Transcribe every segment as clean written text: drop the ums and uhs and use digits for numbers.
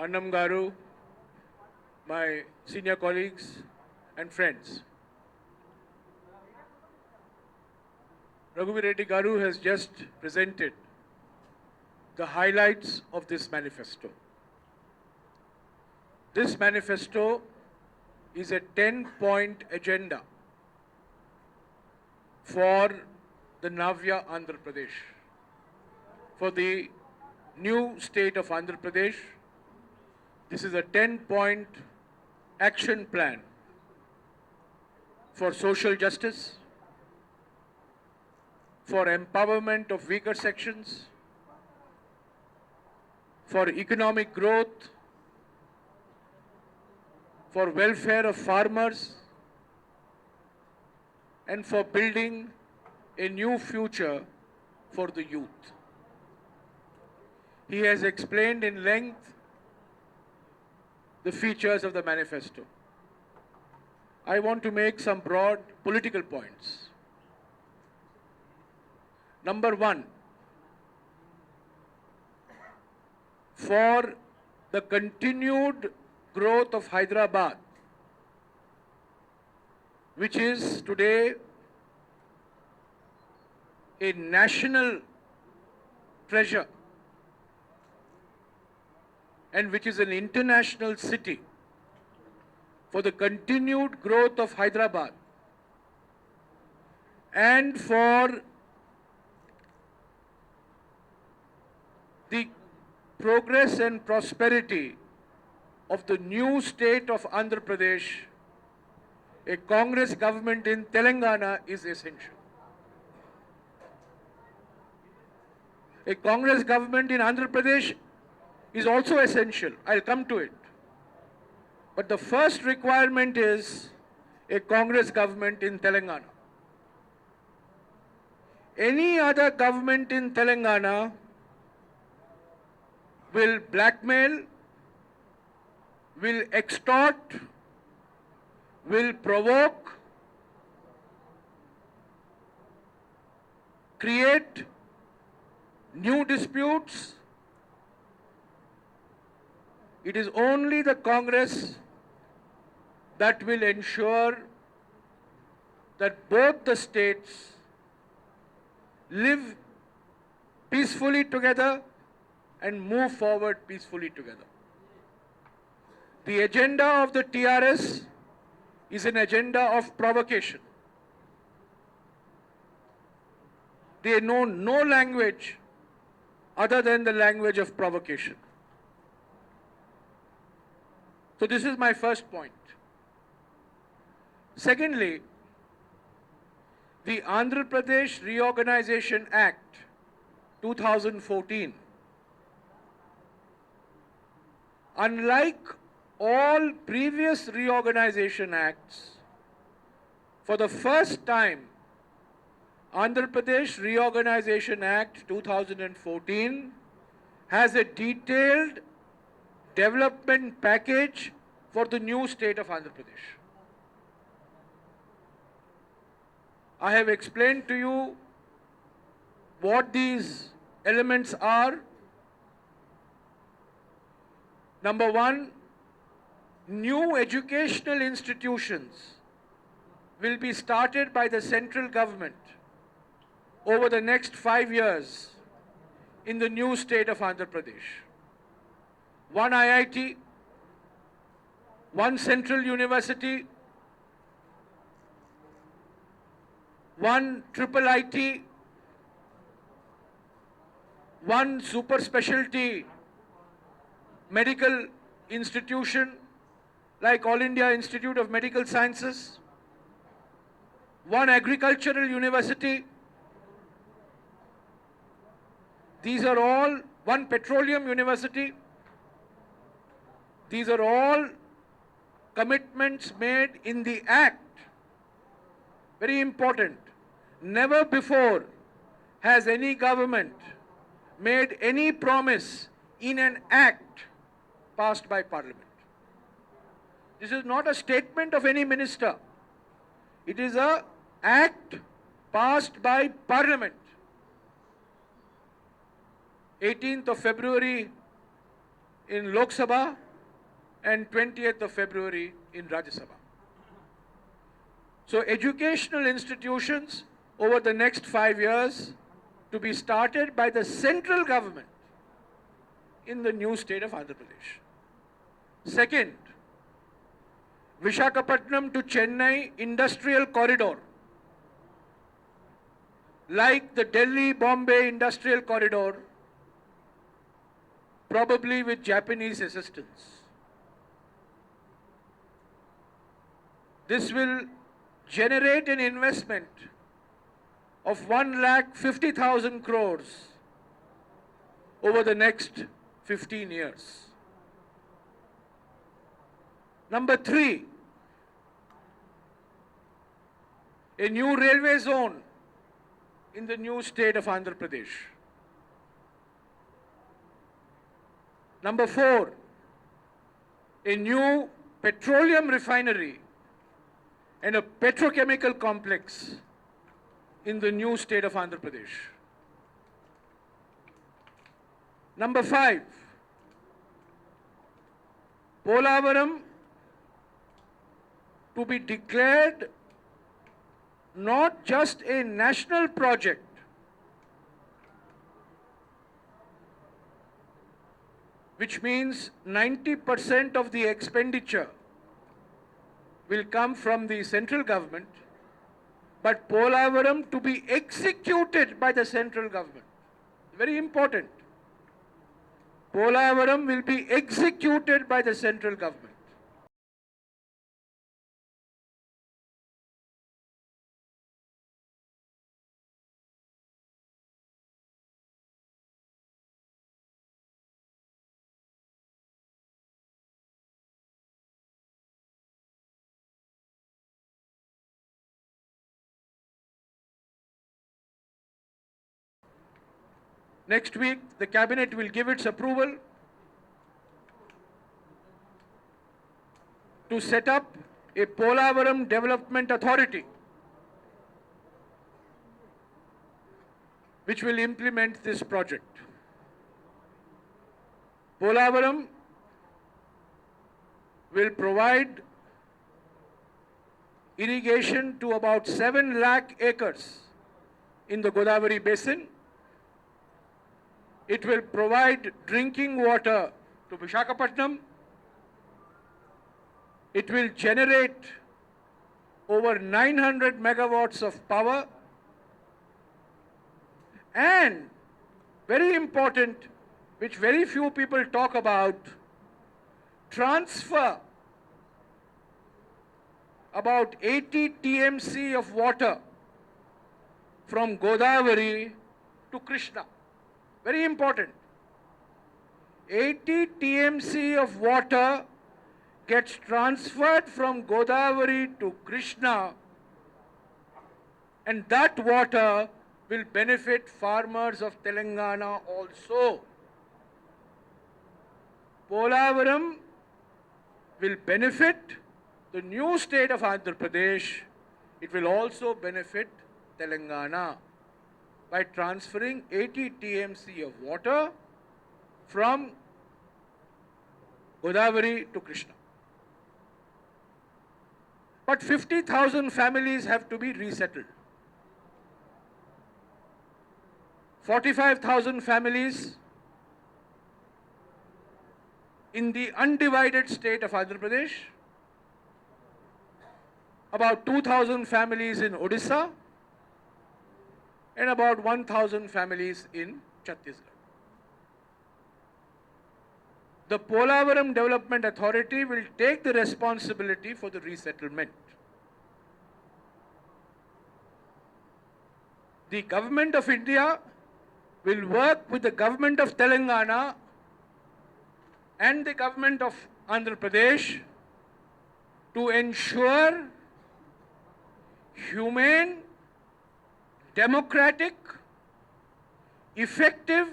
Annam Garu, my senior colleagues and friends. Raghuveer Reddy Garu has just presented the highlights of this manifesto. This manifesto is a 10-point agenda for the Navya Andhra Pradesh, for the new state of Andhra Pradesh. This is a 10-point action plan for social justice, for empowerment of weaker sections, for economic growth, for welfare of farmers, and for building a new future for the youth. He has explained in length the features of the manifesto. I want to make some broad political points. Number one, for the continued growth of Hyderabad, which is today a national treasure and which is an international city, for the continued growth of Hyderabad and for the progress and prosperity of the new state of Andhra Pradesh, a Congress government in Telangana is essential. A Congress government in Andhra Pradesh is also essential. I'll come to it. But the first requirement is a Congress government in Telangana. Any other government in Telangana will blackmail, will extort, will provoke, create new disputes. It is only the Congress that will ensure that both the states live peacefully together and move forward peacefully together. The agenda of the TRS is an agenda of provocation. They know no language other than the language of provocation. So this is my first point. Secondly, the Andhra Pradesh Reorganization Act 2014, unlike all previous reorganization acts, for the first time, Andhra Pradesh Reorganization Act 2014 has a detailed development package for the new state of Andhra Pradesh. I have explained to you what these elements are. Number one, new educational institutions will be started by the central government over the next 5 years in the new state of Andhra Pradesh. One IIT, one central university, one triple IT, one super specialty medical institution like All India Institute of Medical Sciences, one agricultural university. These are all, one petroleum university. These are all commitments made in the Act. Very important. Never before has any government made any promise in an Act passed by Parliament. This is not a statement of any minister. It is an Act passed by Parliament. 18th of February in Lok Sabha and 20th of February in Rajya Sabha. So educational institutions over the next 5 years to be started by the central government in the new state of Andhra Pradesh. Second, Visakhapatnam to Chennai industrial corridor, like the Delhi-Bombay industrial corridor, probably with Japanese assistance. This will generate an investment of 1,50,000 crores over the next 15 years. Number 3, a new railway zone in the new state of Andhra Pradesh. Number 4, a new petroleum refinery and a petrochemical complex in the new state of Andhra Pradesh. Number 5, Polavaram to be declared not just a national project, which means 90% of the expenditure will come from the central government, but Polavaram to be executed by the central government. Very important. Polavaram will be executed by the central government. Next week, the cabinet will give its approval to set up a Polavaram Development Authority, which will implement this project. Polavaram will provide irrigation to about 7 lakh acres in the Godavari basin. It will provide drinking water to Visakhapatnam. It will generate over 900 megawatts of power. And very important, which very few people talk about, transfer about 80 TMC of water from Godavari to Krishna. Very important. 80 TMC of water gets transferred from Godavari to Krishna, and that water will benefit farmers of Telangana also. Polavaram will benefit the new state of Andhra Pradesh. It will also benefit Telangana by transferring 80 TMC of water from Godavari to Krishna. But 50,000 families have to be resettled. 45,000 families in the undivided state of Andhra Pradesh, about 2,000 families in Odisha, and about 1,000 families in Chhattisgarh. The Polavaram Development Authority will take the responsibility for the resettlement. The Government of India will work with the Government of Telangana and the Government of Andhra Pradesh to ensure humane, democratic, effective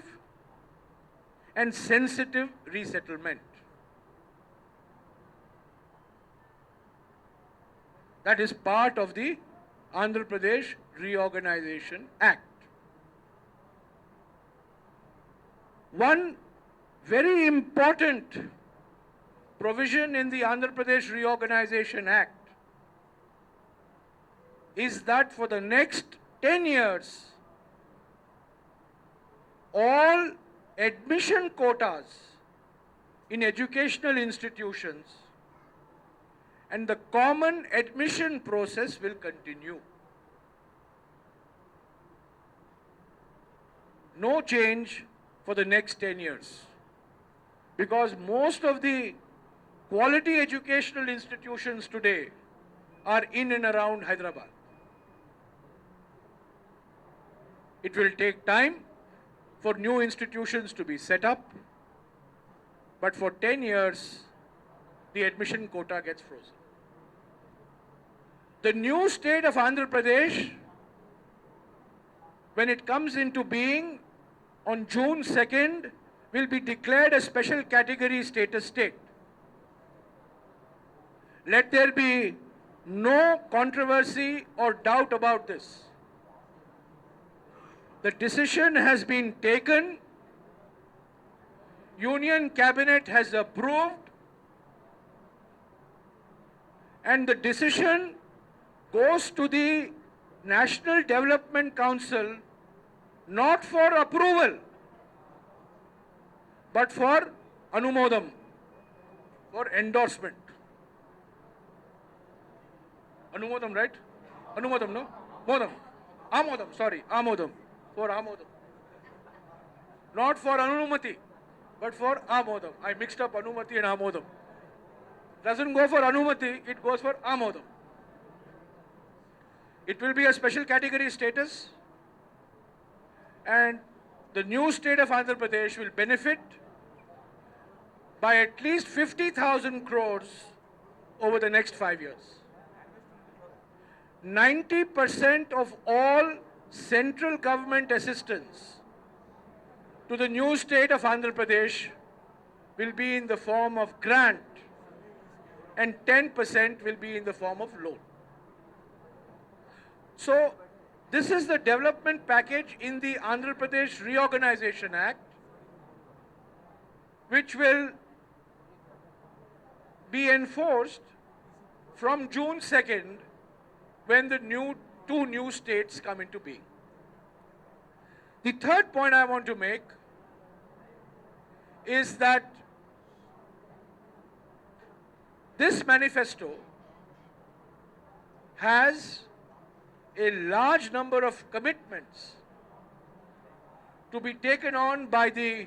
and sensitive resettlement. That is part of the Andhra Pradesh Reorganization Act. One very important provision in the Andhra Pradesh Reorganization Act is that for the next 10 years, all admission quotas in educational institutions and the common admission process will continue. No change for the next 10 years. Because most of the quality educational institutions today are in and around Hyderabad. It will take time for new institutions to be set up, but for 10 years, the admission quota gets frozen. The new state of Andhra Pradesh, when it comes into being on June 2nd, will be declared a special category status state. Let there be no controversy or doubt about this. The decision has been taken, Union Cabinet has approved, and the decision goes to the National Development Council not for approval, but for anumodam, for endorsement. Anumodam, right? Anumodam, no? Modam. Amodam, sorry, amodam. For amodam. Not for anumati, but for amodam. I mixed up anumati and amodam. Doesn't go for anumati, it goes for amodam. It will be a special category status, and the new state of Andhra Pradesh will benefit by at least 50,000 crores over the next 5 years. 90% of all central government assistance to the new state of Andhra Pradesh will be in the form of grant, and 10% will be in the form of loan. So, this is the development package in the Andhra Pradesh Reorganization Act, which will be enforced from June 2nd, when the two new states come into being. The third point I want to make is that this manifesto has a large number of commitments to be taken on by the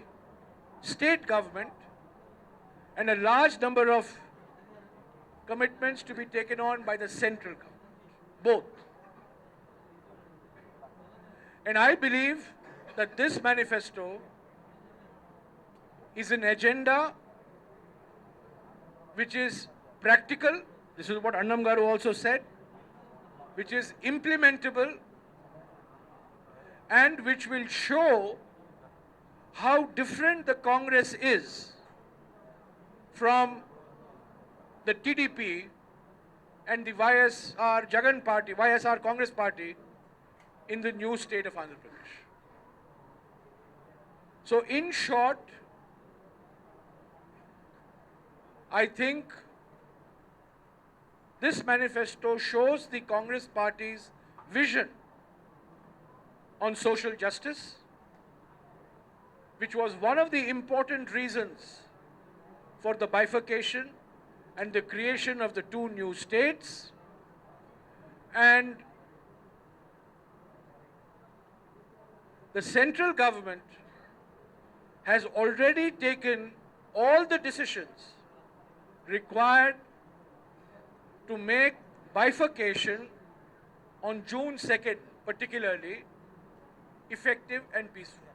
state government and a large number of commitments to be taken on by the central government. Both. And I believe that this manifesto is an agenda which is practical. This is what Annam Garu also said, which is implementable and which will show how different the Congress is from the TDP and the YSR Jagan party, YSR Congress party in the new state of Andhra Pradesh. So in short, I think this manifesto shows the Congress party's vision on social justice, which was one of the important reasons for the bifurcation and the creation of the two new states, and the central government has already taken all the decisions required to make bifurcation on June 2nd, particularly, effective and peaceful.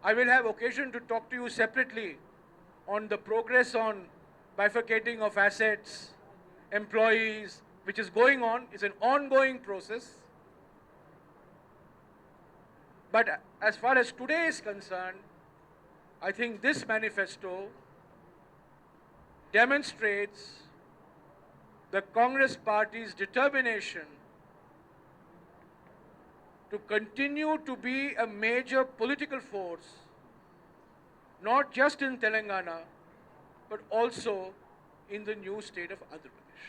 I will have occasion to talk to you separately on the progress on bifurcating of assets, employees, which is going on. It's an ongoing process. But as far as today is concerned, I think this manifesto demonstrates the Congress party's determination to continue to be a major political force not just in Telangana, but also in the new state of Andhra Pradesh.